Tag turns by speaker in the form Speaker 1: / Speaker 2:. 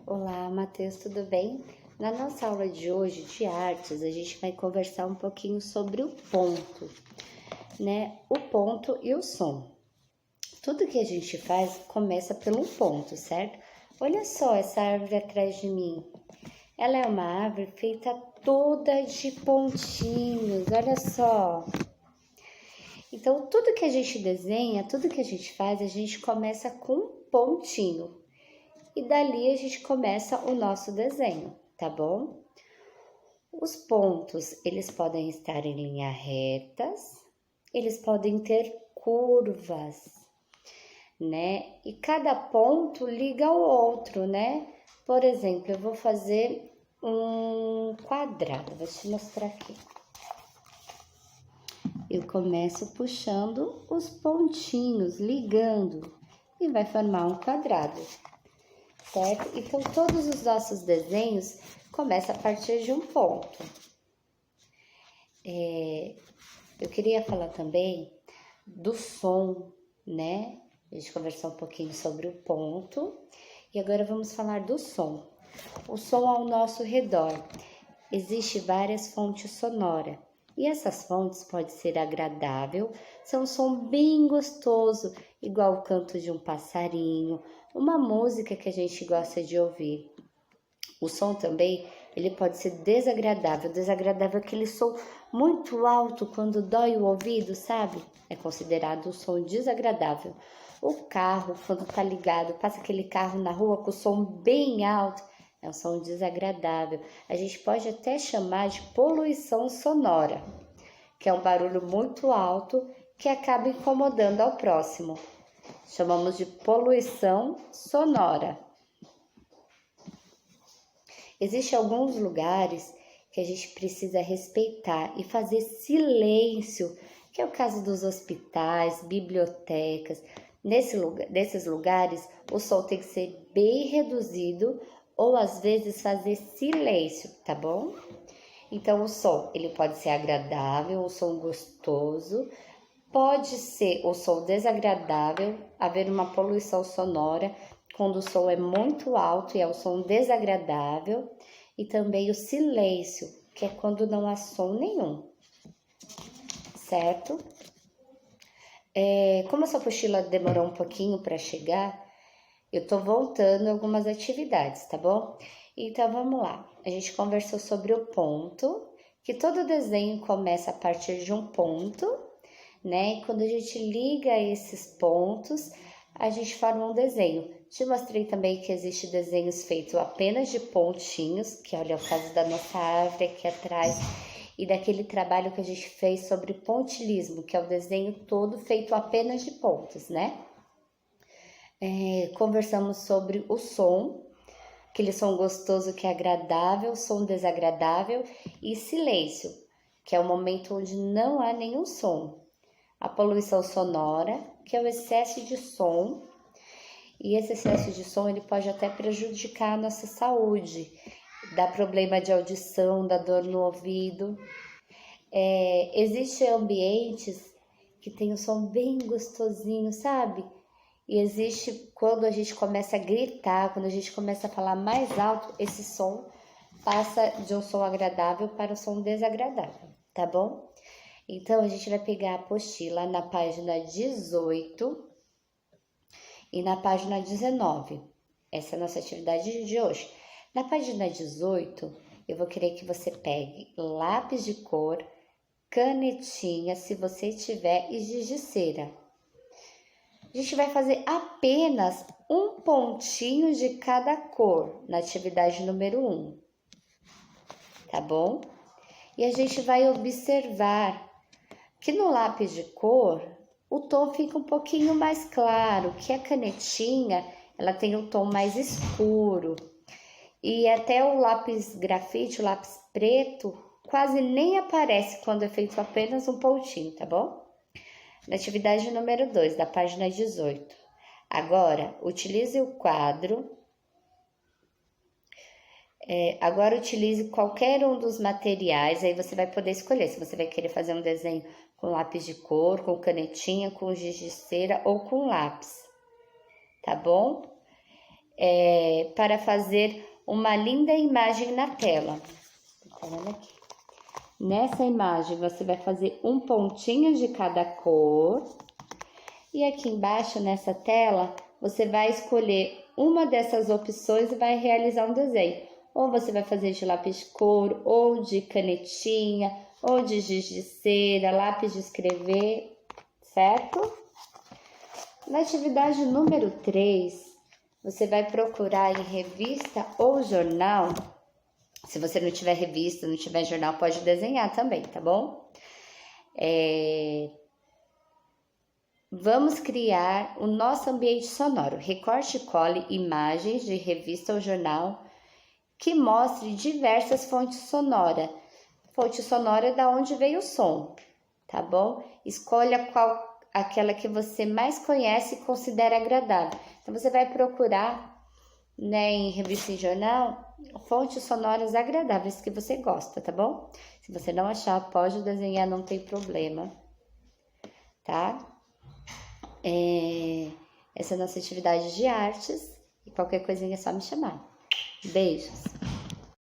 Speaker 1: Olá, Matheus, tudo bem? Na nossa aula de hoje de artes, a gente vai conversar um pouquinho sobre o ponto, né? O ponto e o som. Tudo que a gente faz começa pelo ponto, certo? Olha só essa árvore atrás de mim. Ela é uma árvore feita toda de pontinhos, olha só. Então, tudo que a gente desenha, tudo que a gente faz, a gente começa com um pontinho. E dali a gente começa o nosso desenho, tá bom? Os pontos, eles podem estar em linha retas, eles podem ter curvas, né? E cada ponto liga ao outro, né? Por exemplo, eu vou fazer um quadrado, vou te mostrar aqui. Eu começo puxando os pontinhos, ligando, e vai formar um quadrado. Certo? Então, todos os nossos desenhos começam a partir de um ponto. Eu queria falar também do som, né? A gente conversou um pouquinho sobre o ponto. E agora vamos falar do som. O som ao nosso redor. Existem várias fontes sonoras. E essas fontes podem ser agradável, são um som bem gostoso, igual o canto de um passarinho, uma música que a gente gosta de ouvir. O som também, ele pode ser desagradável. Desagradável é aquele som muito alto quando dói o ouvido, sabe? É considerado um som desagradável. O carro, quando tá ligado, passa aquele carro na rua com o som bem alto, é um som desagradável. A gente pode até chamar de poluição sonora, que é um barulho muito alto que acaba incomodando ao próximo. Chamamos de poluição sonora. Existem alguns lugares que a gente precisa respeitar e fazer silêncio, que é o caso dos hospitais, bibliotecas. Nesses lugares, o som tem que ser bem reduzido ou às vezes fazer silêncio, tá bom? Então, o som, ele pode ser agradável, o som gostoso, pode ser o som desagradável, haver uma poluição sonora, quando o som é muito alto e é o som desagradável, e também o silêncio, que é quando não há som nenhum, certo? Como essa apostila demorou um pouquinho para chegar, eu tô voltando algumas atividades, tá bom? Então, vamos lá. A gente conversou sobre o ponto, que todo desenho começa a partir de um ponto, né? E quando a gente liga esses pontos, a gente forma um desenho. Te mostrei também que existe desenhos feitos apenas de pontinhos, que olha o caso da nossa árvore aqui atrás, e daquele trabalho que a gente fez sobre pontilhismo, que é o desenho todo feito apenas de pontos, né? Conversamos sobre o som, aquele som gostoso que é agradável, som desagradável, e silêncio, que é o momento onde não há nenhum som. A poluição sonora, que é o excesso de som, e esse excesso de som ele pode até prejudicar a nossa saúde, dá problema de audição, dá dor no ouvido. Existem ambientes que tem um som bem gostosinho, sabe? E existe quando a gente começa a gritar, quando a gente começa a falar mais alto, esse som passa de um som agradável para um som desagradável, tá bom? Então, a gente vai pegar a apostila na página 18 e na página 19. Essa é a nossa atividade de hoje. Na página 18, eu vou querer que você pegue lápis de cor, canetinha, se você tiver, e giz de cera. A gente vai fazer apenas um pontinho de cada cor na atividade número 1, tá bom? E a gente vai observar que no lápis de cor, o tom fica um pouquinho mais claro, que a canetinha, ela tem um tom mais escuro. E até o lápis grafite, o lápis preto, quase nem aparece quando é feito apenas um pontinho, tá bom? Na atividade número 2, da página 18. Agora, utilize o quadro. Agora, utilize qualquer um dos materiais, aí você vai poder escolher se você vai querer fazer um desenho com lápis de cor, com canetinha, com giz de cera ou com lápis, tá bom? para fazer uma linda imagem na tela. Tô falando aqui. Nessa imagem, você vai fazer um pontinho de cada cor. E aqui embaixo, nessa tela, você vai escolher uma dessas opções e vai realizar um desenho. Ou você vai fazer de lápis de cor, ou de canetinha, ou de giz de cera, lápis de escrever, certo? Na atividade número 3, você vai procurar em revista ou jornal. Se você não tiver revista, não tiver jornal, pode desenhar também, tá bom? Vamos criar o nosso ambiente sonoro. Recorte e cole imagens de revista ou jornal que mostre diversas fontes sonoras. Fonte sonora é da onde veio o som, tá bom? Escolha aquela que você mais conhece e considera agradável. Então, você vai procurar, né, em revista e jornal, fontes sonoras agradáveis que você gosta, tá bom? Se você não achar, pode desenhar, não tem problema, tá? Essa é a nossa atividade de artes e qualquer coisinha é só me chamar. Beijos!